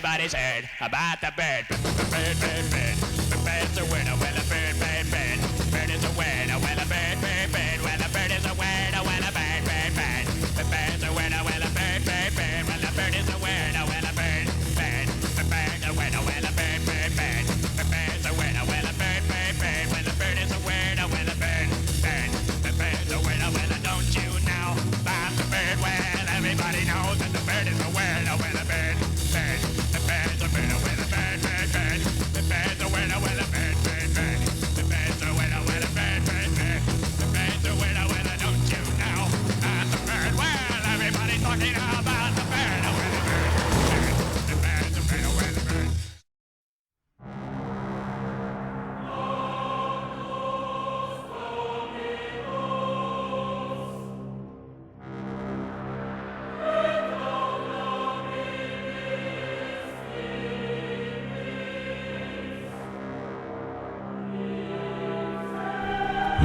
everybody's heard about the bird. Bird, bird, bird. The bird's a winner, well, a bird, bird, bird. Bird is a winner, well, a bird, bird, bird. Well, a bird is a winner, well, a bird, bird, bird. The bird's a winner, well, a bird, bird, bird. Well, a bird is a winner, well, a bird, bird. The bird's a winner, well, a bird, bird, bird. The bird's a winner, well, a bird, bird, bird. Well, the bird is a winner, well, a bird, bird. The bird's a winner, well, don't you know about the bird? Well, everybody knows that the bird is a winner, well, a bird, bird. The bird's a winner, well, a bird, bird, bird. The bird's a winner, well, a bird, bird, bird. The bird's a winner, well, a bird, bird, bird. The bird's a winner, well, don't you know about the bird? Well, everybody's talking about the bird, well, a bird, bird. The bird's a winner, well, a bird.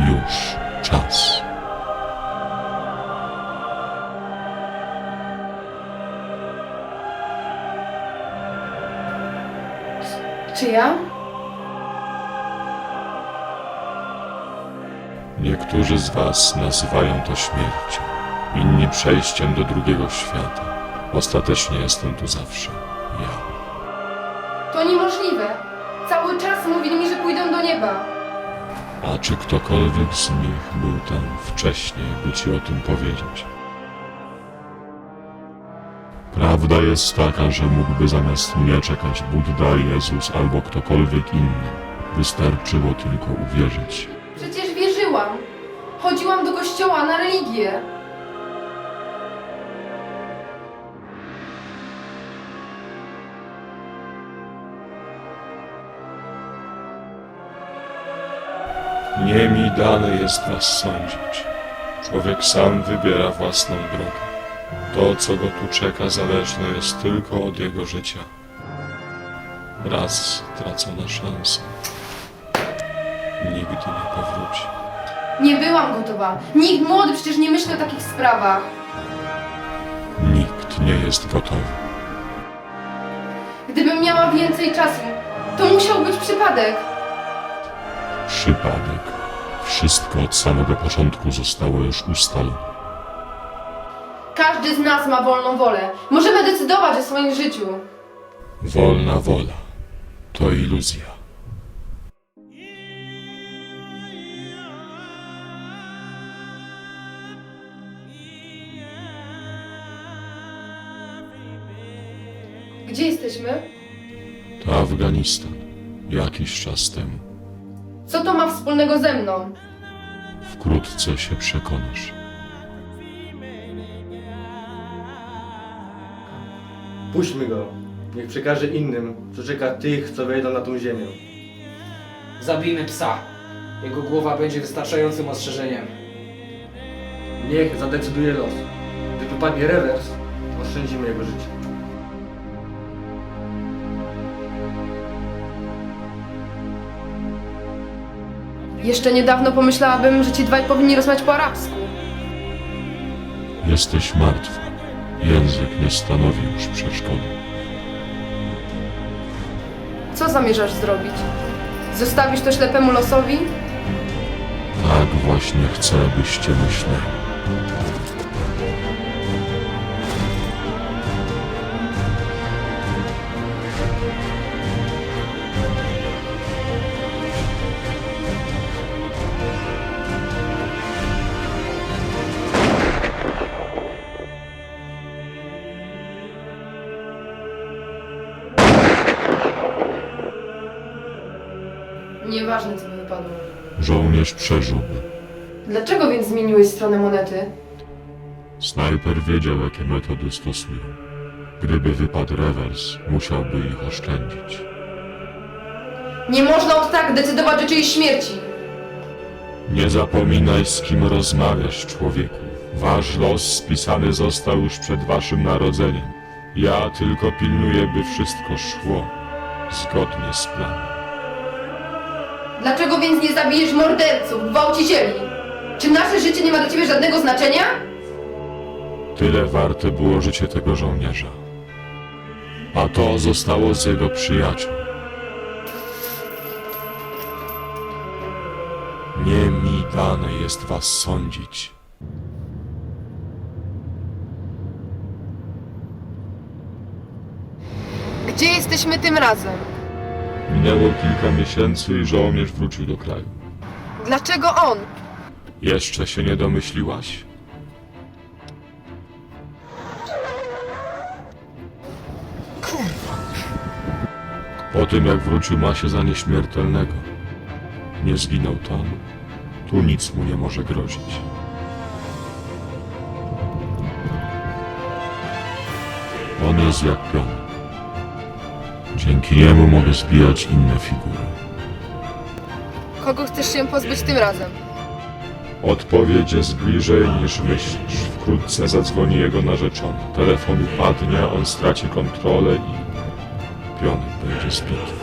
Już czas. Czy ja? Niektórzy z was nazywają to śmiercią, inni przejściem do drugiego świata. Ostatecznie jestem tu zawsze. Ja. To niemożliwe. Cały czas mówili mi, że pójdę do nieba. A czy ktokolwiek z nich był tam wcześniej, by ci o tym powiedzieć? Prawda jest taka, że mógłby zamiast mnie czekać Budda, Jezus albo ktokolwiek inny. Wystarczyło tylko uwierzyć. Przecież wierzyłam. Chodziłam do kościoła na religię. Nie mi dane jest was sądzić. Człowiek sam wybiera własną drogę. To, co go tu czeka, zależne jest tylko od jego życia. Raz stracona szansa nigdy nie powróci. Nie byłam gotowa. Nikt młody przecież nie myśli o takich sprawach. Nikt nie jest gotowy. Gdybym miała więcej czasu, to musiał być przypadek. Przypadek. Wszystko od samego początku zostało już ustalone. Każdy z nas ma wolną wolę. Możemy decydować o swoim życiu. Wolna wola to iluzja. Gdzie jesteśmy? To Afganistan. Jakiś czas temu. Co to ma wspólnego ze mną? Wkrótce się przekonasz. Puśćmy go. Niech przekaże innym, co czeka tych, co wejdą na tą ziemię. Zabijmy psa. Jego głowa będzie wystarczającym ostrzeżeniem. Niech zadecyduje los. Gdy wypadnie rewers, oszczędzimy jego życie. Jeszcze niedawno pomyślałabym, że ci dwaj powinni rozmawiać po arabsku. Jesteś martwa. Język nie stanowi już przeszkody. Co zamierzasz zrobić? Zostawisz to ślepemu losowi? Tak właśnie chcę, byście myśleli. Nieważne, co by wypadło. Żołnierz przeżyłby. Dlaczego więc zmieniłeś stronę monety? Snajper wiedział, jakie metody stosują. Gdyby wypadł rewers, musiałby ich oszczędzić. Nie można od tak decydować o czyjejś śmierci. Nie zapominaj, z kim rozmawiasz, człowieku. Wasz los spisany został już przed waszym narodzeniem. Ja tylko pilnuję, by wszystko szło zgodnie z planem. Dlaczego więc nie zabijesz morderców, gwałcicieli? Czy nasze życie nie ma dla ciebie żadnego znaczenia? Tyle warte było życie tego żołnierza. A to zostało z jego przyjaciół. Nie mi dane jest was sądzić. Gdzie jesteśmy tym razem? Minęło kilka miesięcy i żołnierz wrócił do kraju. Dlaczego on? Jeszcze się nie domyśliłaś? Po tym jak wrócił ma się za nieśmiertelnego. Nie zginął tam. Tu nic mu nie może grozić. On jest jak pion. Dzięki niemu mogę zbijać inne figury. Kogo chcesz się pozbyć tym razem? Odpowiedź jest bliżej niż myślisz. Wkrótce zadzwoni jego narzeczony. Telefon upadnie, on straci kontrolę i pionek będzie zbity.